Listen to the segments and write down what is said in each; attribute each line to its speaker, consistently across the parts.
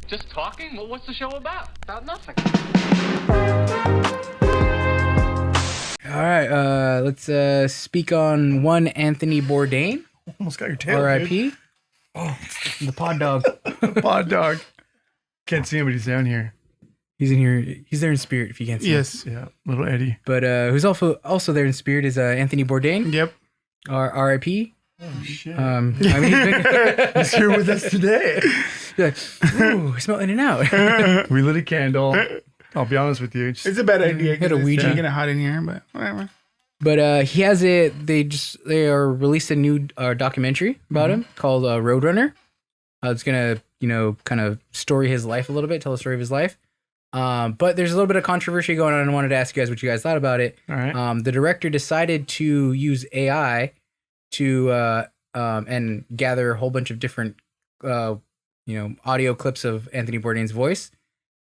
Speaker 1: Just talking? Well, what's the show about? About nothing.
Speaker 2: All right, let's speak on one Anthony Bourdain.
Speaker 3: Almost got your tail.
Speaker 2: R.I.P.
Speaker 3: Dude. Oh,
Speaker 2: The pod dog.
Speaker 3: pod dog. Can't see him, but he's down here.
Speaker 2: He's in here. He's there in spirit. If you can't see.
Speaker 3: Yes. Him. Yeah. Little Eddie.
Speaker 2: But who's also there in spirit is Anthony Bourdain.
Speaker 4: Yep.
Speaker 2: R.I.P.
Speaker 3: Oh shit.
Speaker 2: I mean, he's been
Speaker 3: He's here with us today.
Speaker 2: You're like, ooh, I smell in and out.
Speaker 3: We lit a candle. I'll be honest with you.
Speaker 4: It's a bad idea.
Speaker 2: Had a Ouija.
Speaker 4: It's getting hot in here, but whatever.
Speaker 2: But he has it. They are released a new documentary about him called Roadrunner. It's gonna kind of story his life a little bit, tell the story of his life. But there's a little bit of controversy going on. And I wanted to ask you guys what you guys thought about it.
Speaker 3: All right.
Speaker 2: The director decided to use AI to and gather a whole bunch of different audio clips of Anthony Bourdain's voice,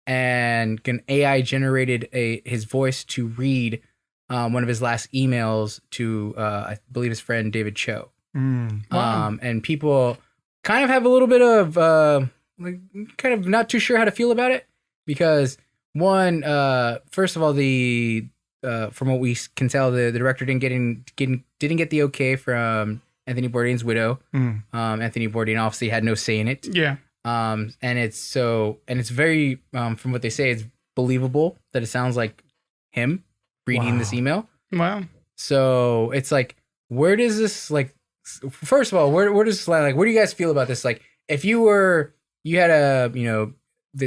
Speaker 2: and an AI generated his voice to read one of his last emails to I believe his friend David Cho.
Speaker 3: Wow.
Speaker 2: And people kind of have a little bit of kind of not too sure how to feel about it, because one, first of all, the from what we can tell, the director didn't get the okay from Anthony Bourdain's widow. Anthony Bourdain obviously had no say in it.
Speaker 4: Yeah.
Speaker 2: And it's very from what they say, it's believable that it sounds like him reading this email.
Speaker 4: Wow.
Speaker 2: So it's like, where does this, like, first of all, where does this land? Like, where do you guys feel about this? Like, if you had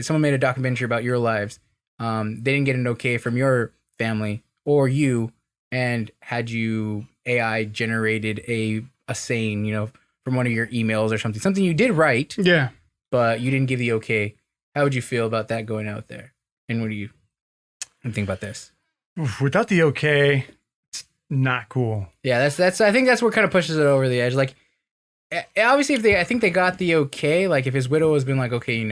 Speaker 2: someone made a documentary about your lives, they didn't get an okay from your family or you, and had you AI generated a saying, from one of your emails or something you did write,
Speaker 4: Yeah.
Speaker 2: but you didn't give the okay. How would you feel about that going out there? And what do you think about this?
Speaker 3: Without the okay, it's not cool.
Speaker 2: Yeah, that's. I think that's what kind of pushes it over the edge. Like, obviously, I think they got the okay. Like, if his widow has been like, okay,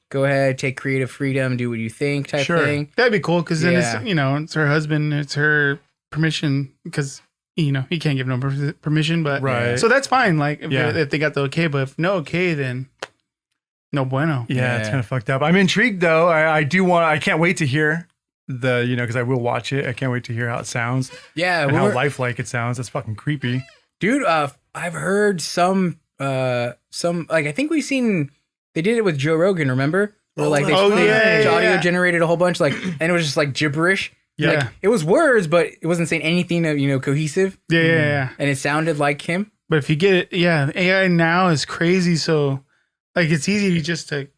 Speaker 2: go ahead, take creative freedom, do what you think, type thing.
Speaker 4: That'd be cool, because then
Speaker 2: Yeah.
Speaker 4: it's her husband, it's her permission, because he can't give no permission, but
Speaker 3: Right.
Speaker 4: So that's fine. Like
Speaker 3: Yeah.
Speaker 4: if they got the okay, but if no okay, then no bueno.
Speaker 3: Yeah, it's
Speaker 2: Yeah.
Speaker 3: kind of fucked up. I'm intrigued though. I can't wait to hear because I will watch it. I can't wait to hear how it sounds
Speaker 2: Yeah,
Speaker 3: and how lifelike it sounds. That's fucking creepy.
Speaker 2: dude. I've heard some like, I think we've seen they did it with Joe Rogan. Remember? Where, like, they audio generated a whole bunch, like, and it was just like gibberish.
Speaker 4: Yeah.
Speaker 2: Like, it was words, but it wasn't saying anything cohesive.
Speaker 4: Yeah.
Speaker 2: And it sounded like him.
Speaker 4: But if you get it, AI now is crazy. So like, it's easy to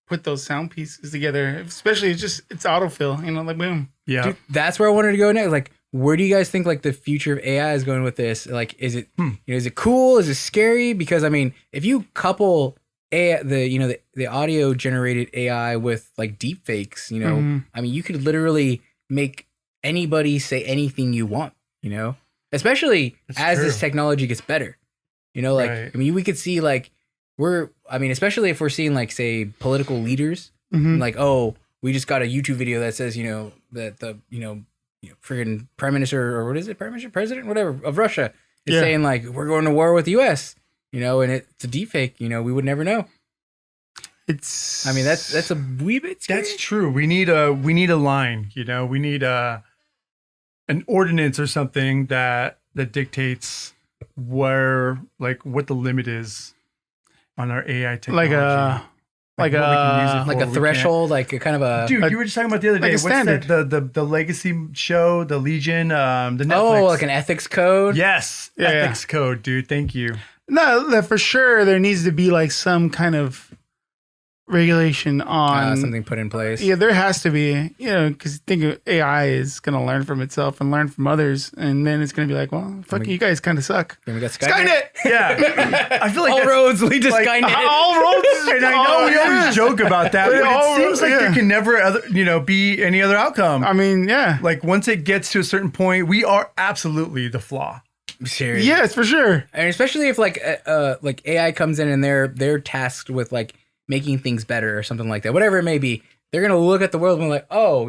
Speaker 4: put those sound pieces together, especially it's autofill, like boom.
Speaker 3: Yeah.
Speaker 2: Dude, that's where I wanted to go next. Like, where do you guys think like the future of AI is going with this? Like, is it is it cool? Is it scary? Because I mean, if you couple the audio generated AI with like deep fakes, I mean, you could literally make anybody say anything you want, especially as this technology gets better, like,
Speaker 3: Right.
Speaker 2: I mean, we could see like, especially if we're seeing like, say, political leaders, like, oh, we just got a YouTube video that says, that the, friggin' prime minister, or what is it? Prime minister, president, whatever, of Russia is saying like, we're going to war with the US, and it's a deep fake, we would never know. I mean, that's a wee bit scary.
Speaker 3: That's true. We need a line, we need an ordinance or something that dictates what the limit is on our AI technology.
Speaker 4: Like
Speaker 2: a threshold, like a kind of a...
Speaker 3: Dude, you were just talking about the other day.
Speaker 4: Like a standard.
Speaker 3: That, the Legacy show, the Legion, the Netflix.
Speaker 2: Oh, like an ethics code?
Speaker 3: Yes.
Speaker 4: Yeah,
Speaker 3: ethics code, dude. Thank you.
Speaker 4: No, that for sure there needs to be like some kind of regulation on
Speaker 2: something put in place.
Speaker 4: Yeah, there has to be, because think of AI is going to learn from itself and learn from others. And then it's going to be like, well, fuck, you guys kind of suck.
Speaker 2: Then we got Skynet.
Speaker 3: Yeah. I feel like
Speaker 2: all roads lead to
Speaker 3: like,
Speaker 2: Skynet.
Speaker 4: All roads.
Speaker 3: And I know we always joke about that, but it seems like there can never, be any other outcome.
Speaker 4: I mean, yeah.
Speaker 3: Like once it gets to a certain point, we are absolutely the flaw.
Speaker 2: Serious.
Speaker 4: Yes, for sure.
Speaker 2: And especially if like AI comes in and they're tasked with like making things better or something like that, whatever it may be, they're gonna look at the world and be like, oh,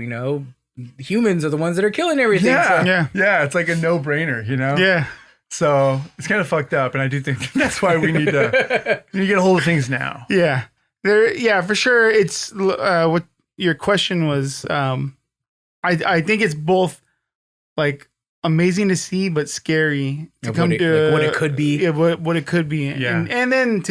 Speaker 2: humans are the ones that are killing everything.
Speaker 3: Yeah,
Speaker 2: so.
Speaker 3: yeah. It's like a no-brainer,
Speaker 4: Yeah.
Speaker 3: So it's kind of fucked up, and I do think that's why we need to get a hold of things now.
Speaker 4: Yeah. Yeah, for sure. It's what your question was. I think it's both like amazing to see, but scary to come to
Speaker 2: what it could be.
Speaker 4: Yeah, what it could be.
Speaker 3: Yeah.
Speaker 4: And then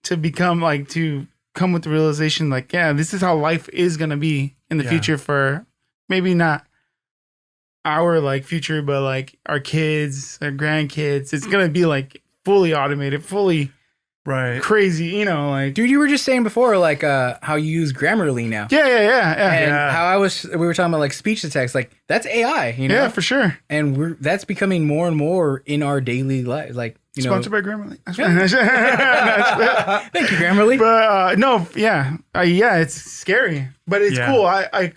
Speaker 4: to become like to come with the realization like, yeah, this is how life is gonna be in the future for maybe not our like future, but like our kids, our grandkids. It's gonna be like fully automated, fully crazy, you know, like
Speaker 2: Dude, you were just saying before, like how you use Grammarly now.
Speaker 4: yeah.
Speaker 2: And how we were talking about like speech to text, like that's AI, you know?
Speaker 4: Yeah, for sure.
Speaker 2: And that's becoming more and more in our daily life. Like, you know,
Speaker 4: Sponsored by Grammarly.
Speaker 2: thank you, Grammarly.
Speaker 4: But no, yeah, it's scary, but it's cool. I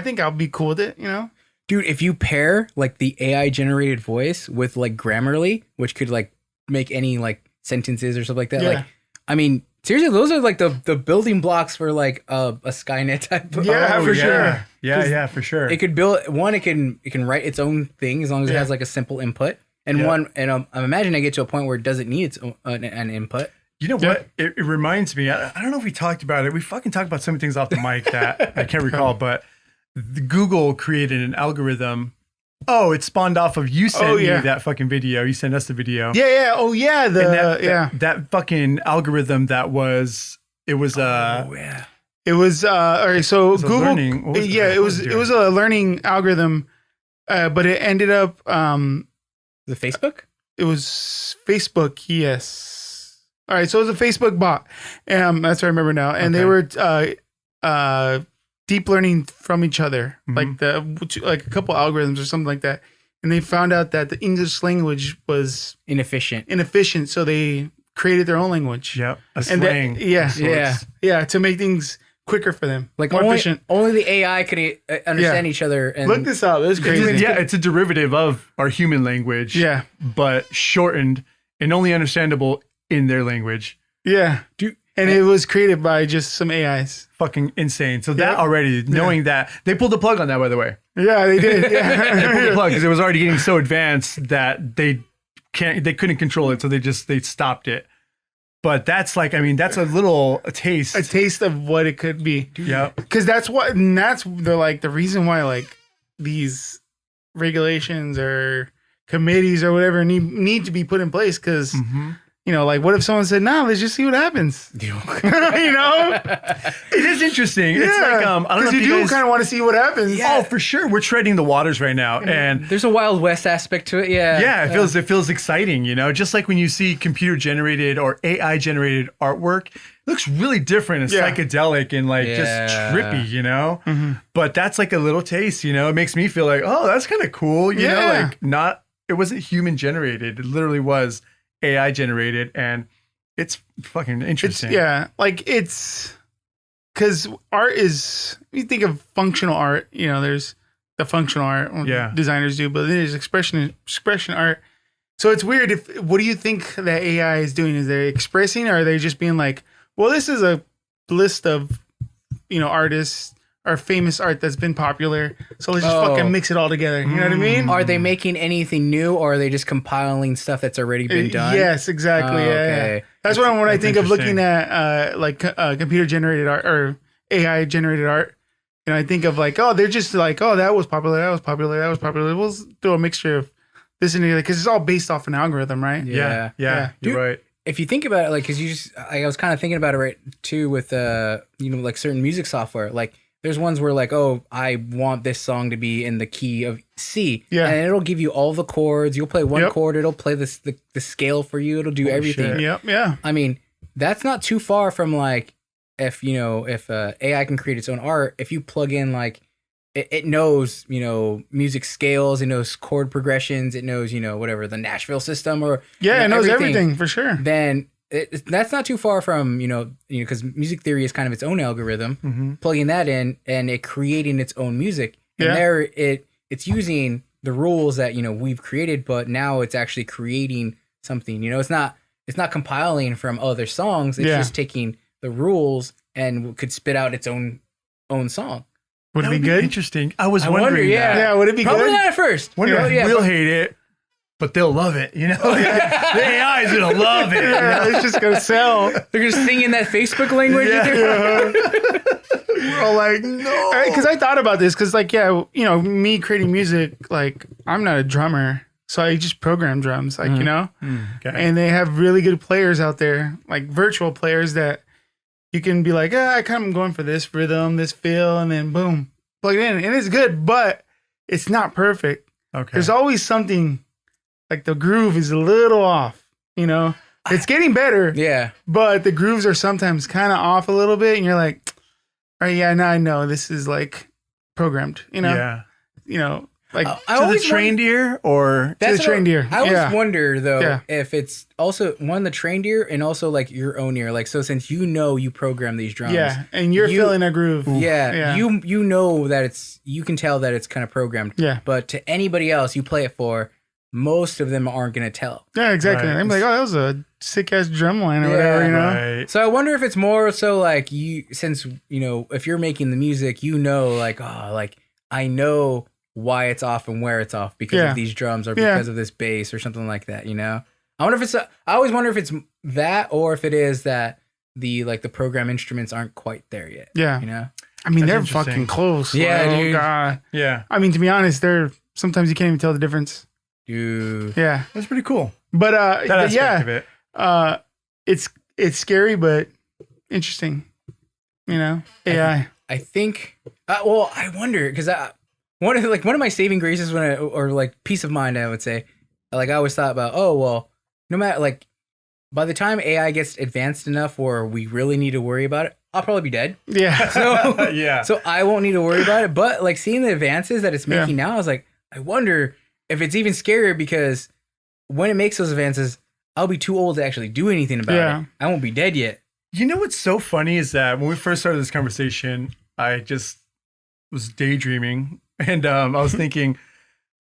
Speaker 4: think I'll be cool with it, you know.
Speaker 2: Dude, if you pair like the AI generated voice with like Grammarly, which could like make any like sentences or stuff like that, like, I mean, seriously, those are like the building blocks for like a Skynet type of
Speaker 4: sure.
Speaker 3: Yeah, for sure.
Speaker 2: It could build one. It can write its own thing as long as it has like a simple input. And I'm imagining I get to a point where it doesn't need its own, an input.
Speaker 3: You know what? It reminds me. I don't know if we talked about it. We fucking talked about so many things off the mic that I can't recall. But Google created an algorithm. Oh, it spawned off of you sent me that fucking video. You sent us the video.
Speaker 4: Yeah. Oh yeah.
Speaker 3: That fucking algorithm that was. It was
Speaker 4: It was all right. So Google. It was a learning algorithm, but it ended up.
Speaker 2: The Facebook?
Speaker 4: It was Facebook, yes. All right, so it was a Facebook bot. That's what I remember now. And they were deep learning from each other, like a couple algorithms or something like that. And they found out that the English language was inefficient, so they created their own language.
Speaker 3: Yep, a slang.
Speaker 4: To make things quicker for them,
Speaker 2: like
Speaker 4: more efficient.
Speaker 2: Only the AI could understand each other. And
Speaker 4: look this up. It's crazy.
Speaker 3: It's a derivative of our human language.
Speaker 4: Yeah,
Speaker 3: but shortened and only understandable in their language.
Speaker 4: Yeah, and it was created by just some AIs.
Speaker 3: Fucking insane. So that already knowing that they pulled the plug on that, by the way.
Speaker 4: Yeah, they did. Yeah.
Speaker 3: They pulled the plug because it was already getting so advanced that they couldn't control it, so they stopped it. But that's like, I mean, that's a taste.
Speaker 4: A taste of what it could be.
Speaker 3: Yeah.
Speaker 4: Because that's the reason why like these regulations or committees or whatever need to be put in place. Because, you know, like what if someone said, nah, let's just see what happens. You know?
Speaker 3: It is interesting. Yeah. It's like, I don't know if
Speaker 4: you do kind of want to see what happens.
Speaker 3: Yeah. Oh, for sure. We're treading the waters right now. And
Speaker 2: there's a Wild West aspect to it. Yeah.
Speaker 3: Yeah. It feels exciting, you know, just like when you see computer generated or AI generated artwork, it looks really different and psychedelic and like just trippy, you know, but that's like a little taste, you know, it makes me feel like, oh, that's kind of cool. You know, like it wasn't human generated. It literally was AI generated, and it's fucking interesting.
Speaker 4: It's because art is, you think of functional art, you know, there's the functional art designers do, but there's expression art. So it's weird. What do you think that AI is doing? Is they expressing, or are they just being like, well, this is a list of, you know, artists or famous art that's been popular, so let's just fucking mix it all together. You know what I mean?
Speaker 2: Are they making anything new, or are they just compiling stuff that's already been done?
Speaker 4: Yes, exactly. Yeah. That's when I think of looking at computer generated art or AI generated art. You know, I think of like, oh, they're just like, oh, that was popular, that was popular, that was popular. We'll do a mixture of this and that, because it's all based off an algorithm, right?
Speaker 3: Yeah. You're
Speaker 2: Dude,
Speaker 3: right.
Speaker 2: If you think about it, like, because I was kind of thinking about it right too with you know, like certain music software, like. There's ones where like, oh, I want this song to be in the key of C. Yeah. And it'll give you all the chords. You'll play one chord. It'll play the scale for you. It'll do everything.
Speaker 4: Shit. Yep. Yeah.
Speaker 2: I mean, that's not too far from like, if AI can create its own art, if you plug in like, it knows, you know, music scales, it knows chord progressions, it knows, you know, whatever, the Nashville system or.
Speaker 4: Yeah, it knows everything for sure.
Speaker 2: Then that's not too far from, you know, because music theory is kind of its own algorithm, plugging that in and it creating its own music. And there it's using the rules that, you know, we've created, but now it's actually creating something. You know, it's not compiling from other songs. It's just taking the rules and could spit out its own song.
Speaker 3: Would it be good? Interesting. I was wondering.
Speaker 2: Yeah,
Speaker 3: that.
Speaker 4: Would it be
Speaker 2: Probably
Speaker 4: good?
Speaker 2: Not at first.
Speaker 3: We'll hate it. but they'll love it. The AI is gonna love it.
Speaker 4: Yeah, it's just gonna sell.
Speaker 2: They're just singing that Facebook language.
Speaker 4: We're all like, no, because I thought about this because me creating music, like I'm not a drummer, so I just program drums,
Speaker 3: Okay.
Speaker 4: and they have really good players out there, like virtual players that you can be like, I kind of going for this rhythm, this feel, and then boom, plug it in, and it's good, but it's not perfect.
Speaker 3: Okay.
Speaker 4: There's always something, like the groove is a little off, It's getting better.
Speaker 2: Yeah.
Speaker 4: But the grooves are sometimes kind of off a little bit, and you're like, all right, yeah, now I know this is like programmed,
Speaker 3: Yeah.
Speaker 4: Like
Speaker 3: To the trained ear, or
Speaker 4: to the trained ear.
Speaker 2: I always
Speaker 4: Yeah.
Speaker 2: wonder though
Speaker 4: Yeah.
Speaker 2: if it's also one the trained ear and also like your own ear. Like so, since you program these drums,
Speaker 4: Yeah, and you're feeling a groove.
Speaker 2: Yeah, you know that you can tell that it's kind of programmed.
Speaker 4: Yeah.
Speaker 2: But to anybody else you play it for, most of them aren't gonna tell.
Speaker 4: Yeah, exactly.
Speaker 3: Right.
Speaker 4: I'm like, oh, that was a sick ass drum line or whatever,
Speaker 3: Right.
Speaker 2: So I wonder if it's more so like since if you're making the music, like I know why it's off and where it's off because of these drums or because of this bass or something like that. I wonder if I always wonder if it's that or if it is that the program instruments aren't quite there yet.
Speaker 4: Yeah. I mean,
Speaker 3: That's
Speaker 4: they're
Speaker 3: interesting.
Speaker 4: fucking close.
Speaker 2: Yeah,
Speaker 4: oh,
Speaker 2: dude.
Speaker 4: God.
Speaker 3: Yeah.
Speaker 4: I mean, to be honest, sometimes you can't even tell the difference.
Speaker 2: Dude.
Speaker 4: Yeah.
Speaker 3: That's pretty cool.
Speaker 4: But
Speaker 3: That aspect of it.
Speaker 4: it's scary but interesting. AI.
Speaker 2: I think. Well, I wonder because one of my saving graces or peace of mind, I would say, I always thought about, no matter by the time AI gets advanced enough where we really need to worry about it, I'll probably be dead.
Speaker 4: Yeah.
Speaker 2: So
Speaker 3: Yeah.
Speaker 2: so I won't need to worry about it. But seeing the advances that it's making now, I was like, I wonder if it's even scarier because when it makes those advances, I'll be too old to actually do anything about it. I won't be dead yet.
Speaker 3: What's so funny is that when we first started this conversation, I just was daydreaming and I was thinking,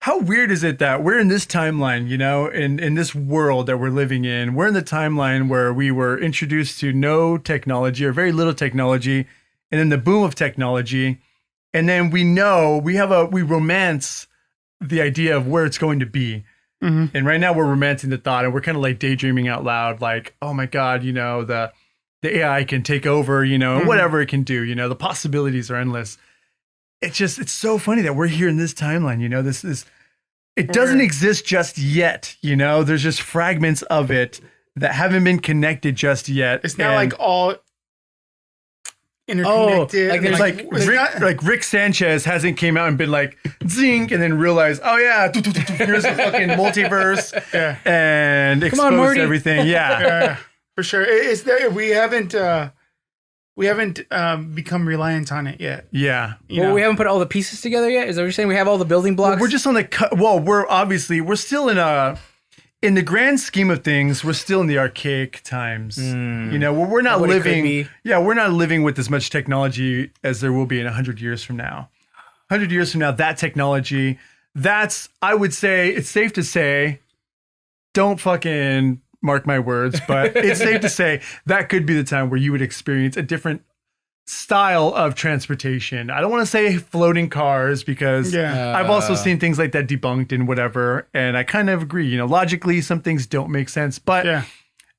Speaker 3: how weird is it that we're in this timeline, in this world that we're living in? We're in the timeline where we were introduced to no technology or very little technology, and then the boom of technology. And then we romance the idea of where it's going to be.
Speaker 4: Mm-hmm.
Speaker 3: And right now we're romancing the thought and we're kind of daydreaming out loud, oh my God, the AI can take over, and whatever it can do, the possibilities are endless. It's so funny that we're here in this timeline, it doesn't exist just yet, there's just fragments of it that haven't been connected just yet.
Speaker 4: It's not all interconnected.
Speaker 3: It's Rick Sanchez hasn't came out and been zing and then realized, oh yeah, here's the fucking multiverse and exposed everything. Yeah.
Speaker 4: For sure. It's there. We haven't become reliant on it yet.
Speaker 3: Yeah.
Speaker 2: We haven't put all the pieces together yet. Is that what you're saying? We have all the building blocks.
Speaker 3: Well, we're just on the we're still in the grand scheme of things, we're still in the archaic times. Where we're not living. Yeah, we're not living with as much technology as there will be in 100 years from now. 100 years from now, that technology, I would say, it's safe to say, don't fucking mark my words, but it's safe to say that could be the time where you would experience a different style of transportation. I don't want to say floating cars because I've also seen things like that debunked and whatever, and I kind of agree. Logically, some things don't make sense, but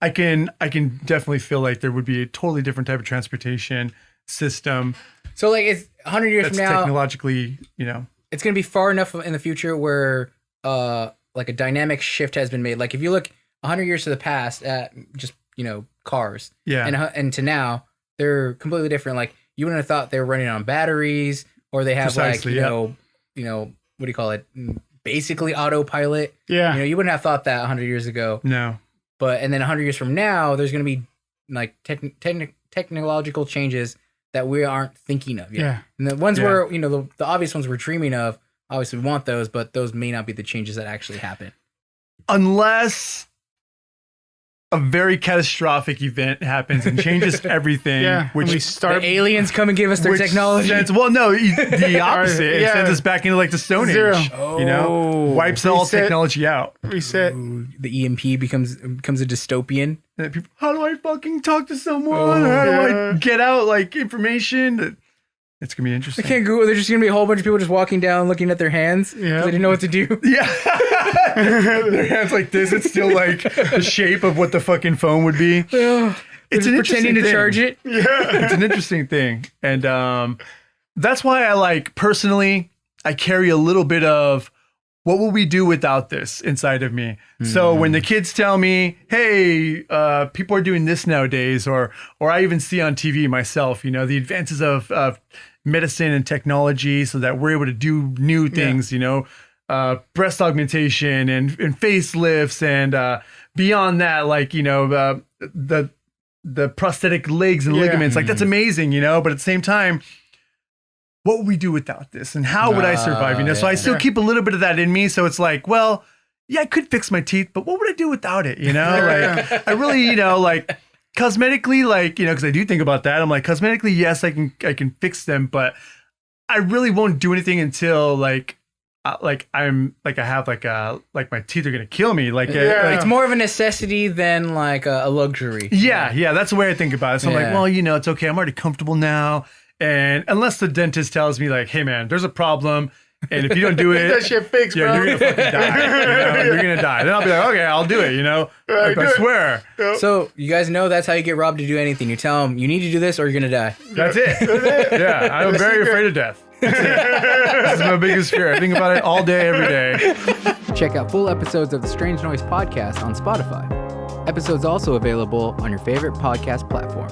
Speaker 3: I can definitely feel like there would be a totally different type of transportation system.
Speaker 2: So it's 100 years from now,
Speaker 3: technologically,
Speaker 2: it's going to be far enough in the future where a dynamic shift has been made. Like if you look 100 years to the past at just cars, and to now, they're completely different. You wouldn't have thought they were running on batteries, or they have what do you call it? Basically autopilot.
Speaker 4: Yeah.
Speaker 2: You wouldn't have thought that 100 years ago.
Speaker 3: No.
Speaker 2: And then 100 years from now, there's going to be technological changes that we aren't thinking of yet.
Speaker 4: Yeah.
Speaker 2: And the ones where the obvious ones we're dreaming of, obviously we want those, but those may not be the changes that actually happen.
Speaker 3: Unless a very catastrophic event happens and changes everything.
Speaker 4: Which we
Speaker 2: the aliens come and give us their technology.
Speaker 3: The opposite. It sends us back into the Stone Age. Wipes all technology out.
Speaker 4: Reset.
Speaker 2: The EMP becomes a dystopian.
Speaker 3: And people, how do I fucking talk to someone? How do I get out information? It's gonna be
Speaker 2: I
Speaker 3: interesting.
Speaker 2: can't Google. There's just gonna be a whole bunch of people just walking down, looking at their hands.
Speaker 4: Yeah.
Speaker 2: They didn't know what to do.
Speaker 3: Yeah. Their hands like this. It's still like the shape of what the fucking phone would be. It's an
Speaker 2: pretending to charge it.
Speaker 3: Yeah. It's an interesting thing. And that's why I like, personally, I carry a little bit of what will we do without this inside of me. So when the kids tell me, hey, people are doing this nowadays, or I even see on TV myself, you know, the advances of medicine and technology so that we're able to do new things, you know, breast augmentation and facelifts and beyond that, like, you know, the prosthetic legs and ligaments, like that's amazing, you know, but at the same time, what would we do without this and how would I survive? You know, so I still keep a little bit of that in me. So it's like, well, yeah, I could fix my teeth, but what would I do without it? You know, like I really, you know, like cosmetically, like, you know, cause I do think about that. I'm like, cosmetically, yes, I can fix them, but I really won't do anything until like I'm like, I have like my teeth are going to kill me. Like,
Speaker 2: It's more of a necessity than like a luxury.
Speaker 3: Yeah. That's the way I think about it. So I'm like, well, you know, it's okay. I'm already comfortable now. And unless the dentist tells me like, hey man, there's a problem. And if you don't do it,
Speaker 4: that shit fixed, bro.
Speaker 3: You're going to fucking die. You know? You're going to die. Then I'll be like, okay, I'll do it. You know, like, I swear.
Speaker 2: So you guys know that's how you get Rob to do anything. You tell him you need to do this or you're going to die.
Speaker 3: That's it. Yeah. I'm very afraid of death. This is my biggest fear. I think about it all day, every day.
Speaker 2: Check out full episodes of the Strange Noise podcast on Spotify. Episodes also available on your favorite podcast platform.